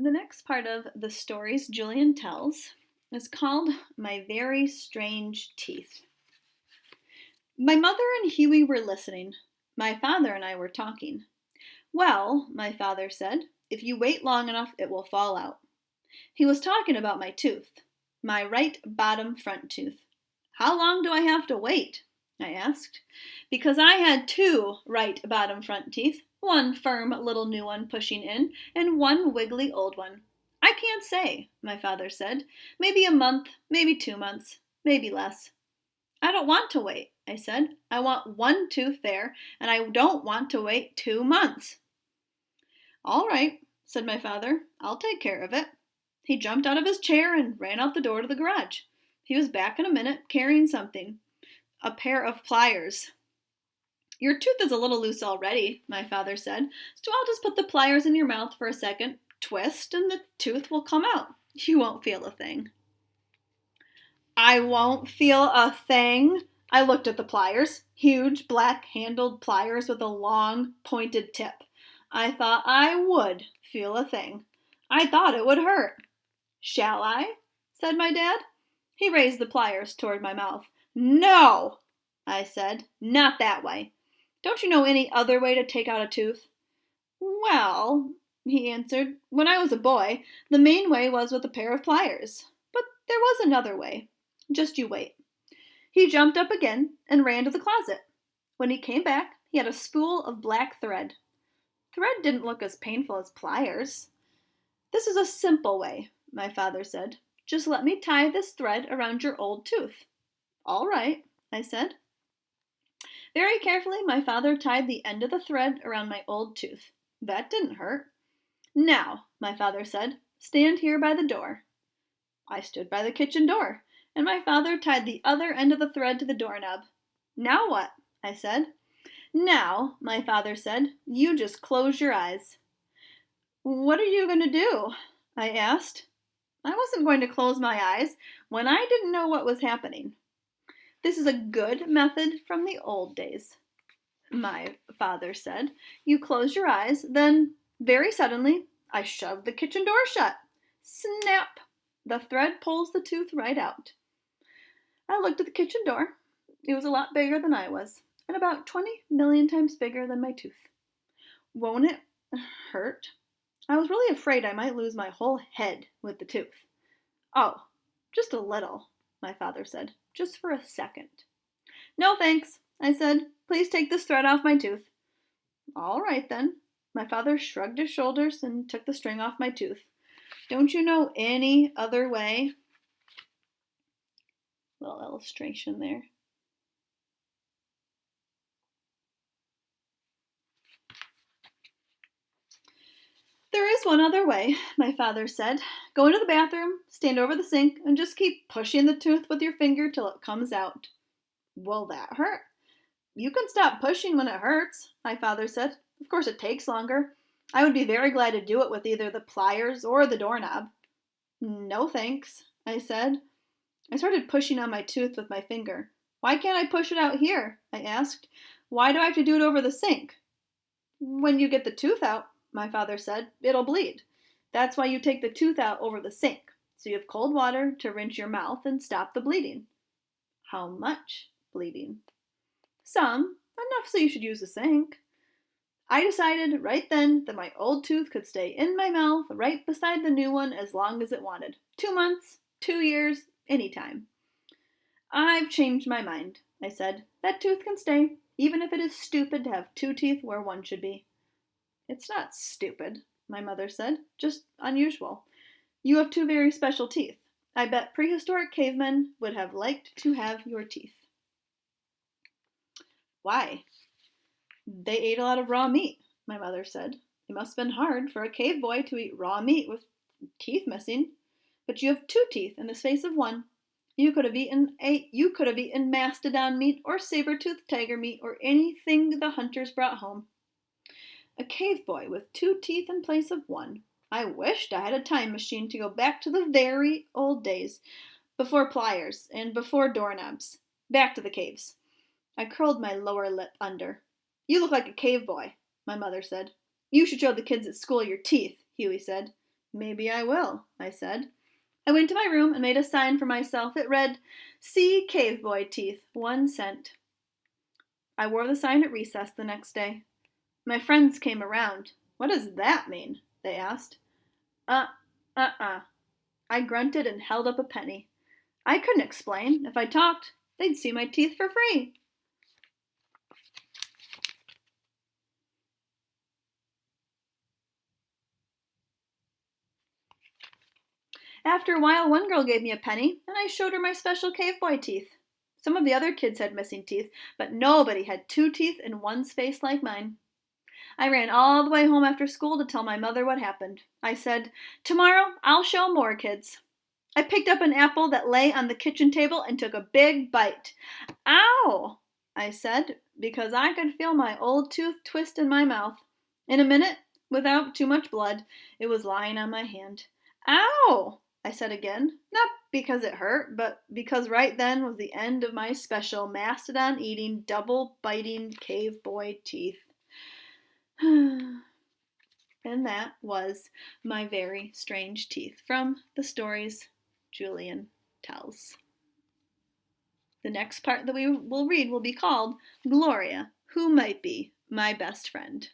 The next part of the stories Julian tells is called My Very Strange Teeth. My mother and Huey were listening. My father and I were talking. Well, my father said, if you wait long enough, it will fall out. He was talking about my tooth, my right bottom front tooth. How long do I have to wait? I asked, because I had two right bottom front teeth, one firm little new one pushing in, and one wiggly old one. I can't say, my father said. Maybe a month, maybe 2 months, maybe less. I don't want to wait, I said. I want one tooth there, and I don't want to wait 2 months. All right, said my father. I'll take care of it. He jumped out of his chair and ran out the door to the garage. He was back in a minute, carrying something. A pair of pliers. Your tooth is a little loose already, my father said, so I'll just put the pliers in your mouth for a second, twist, and the tooth will come out. You won't feel a thing. I won't feel a thing. I looked at the pliers, huge black-handled pliers with a long, pointed tip. I thought I would feel a thing. I thought it would hurt. Shall I? Said my dad. He raised the pliers toward my mouth. No, I said, not that way. Don't you know any other way to take out a tooth? Well, he answered, when I was a boy, the main way was with a pair of pliers. But there was another way. Just you wait. He jumped up again and ran to the closet. When he came back, he had a spool of black thread. Thread didn't look as painful as pliers. This is a simple way, my father said. Just let me tie this thread around your old tooth. All right, I said. Very carefully, my father tied the end of the thread around my old tooth. That didn't hurt. Now, my father said, stand here by the door. I stood by the kitchen door, and my father tied the other end of the thread to the doorknob. Now what? I said. Now, my father said, you just close your eyes. What are you going to do? I asked. I wasn't going to close my eyes when I didn't know what was happening. This is a good method from the old days, my father said. You close your eyes, then, very suddenly, I shoved the kitchen door shut. Snap! The thread pulls the tooth right out. I looked at the kitchen door. It was a lot bigger than I was, and about 20 million times bigger than my tooth. Won't it hurt? I was really afraid I might lose my whole head with the tooth. Oh, just a little, my father said. Just for a second. No thanks, I said. Please take this thread off my tooth. All right then. My father shrugged his shoulders and took the string off my tooth. Don't you know any other way? Little illustration there. There is one other way, my father said. Go into the bathroom, stand over the sink, and just keep pushing the tooth with your finger till it comes out. Will that hurt? You can stop pushing when it hurts, my father said. Of course it takes longer. I would be very glad to do it with either the pliers or the doorknob. No thanks, I said. I started pushing on my tooth with my finger. Why can't I push it out here? I asked. Why do I have to do it over the sink? When you get the tooth out, my father said, it'll bleed. That's why you take the tooth out over the sink, so you have cold water to rinse your mouth and stop the bleeding. How much bleeding? Some, enough so you should use the sink. I decided right then that my old tooth could stay in my mouth right beside the new one as long as it wanted. 2 months, 2 years, any time. I've changed my mind, I said. That tooth can stay, even if it is stupid to have 2 teeth where one should be. It's not stupid, my mother said, just unusual. You have 2 very special teeth. I bet prehistoric cavemen would have liked to have your teeth. Why? They ate a lot of raw meat, my mother said. It must have been hard for a cave boy to eat raw meat with teeth missing. But you have 2 teeth in the space of one. You could have eaten mastodon meat or saber-toothed tiger meat or anything the hunters brought home. A cave boy with 2 teeth in place of one. I wished I had a time machine to go back to the very old days, before pliers and before doorknobs. Back to the caves. I curled my lower lip under. You look like a cave boy, my mother said. You should show the kids at school your teeth, Huey said. Maybe I will, I said. I went to my room and made a sign for myself. It read, "See Cave Boy Teeth, 1 cent." I wore the sign at recess the next day. My friends came around. "What does that mean?" they asked. Uh, uh. I grunted and held up a penny. I couldn't explain. If I talked, they'd see my teeth for free. After a while, one girl gave me a penny, and I showed her my special cave boy teeth. Some of the other kids had missing teeth, but nobody had 2 teeth in one space like mine. I ran all the way home after school to tell my mother what happened. I said, "Tomorrow I'll show more kids." I picked up an apple that lay on the kitchen table and took a big bite. "Ow!" I said, because I could feel my old tooth twist in my mouth. In a minute, without too much blood, it was lying on my hand. "Ow!" I said again, not because it hurt, but because right then was the end of my special mastodon eating, double biting cave boy teeth. And that was My Very Strange Teeth from the stories Julian tells. The next part that we will read will be called Gloria, Who Might Be My Best Friend.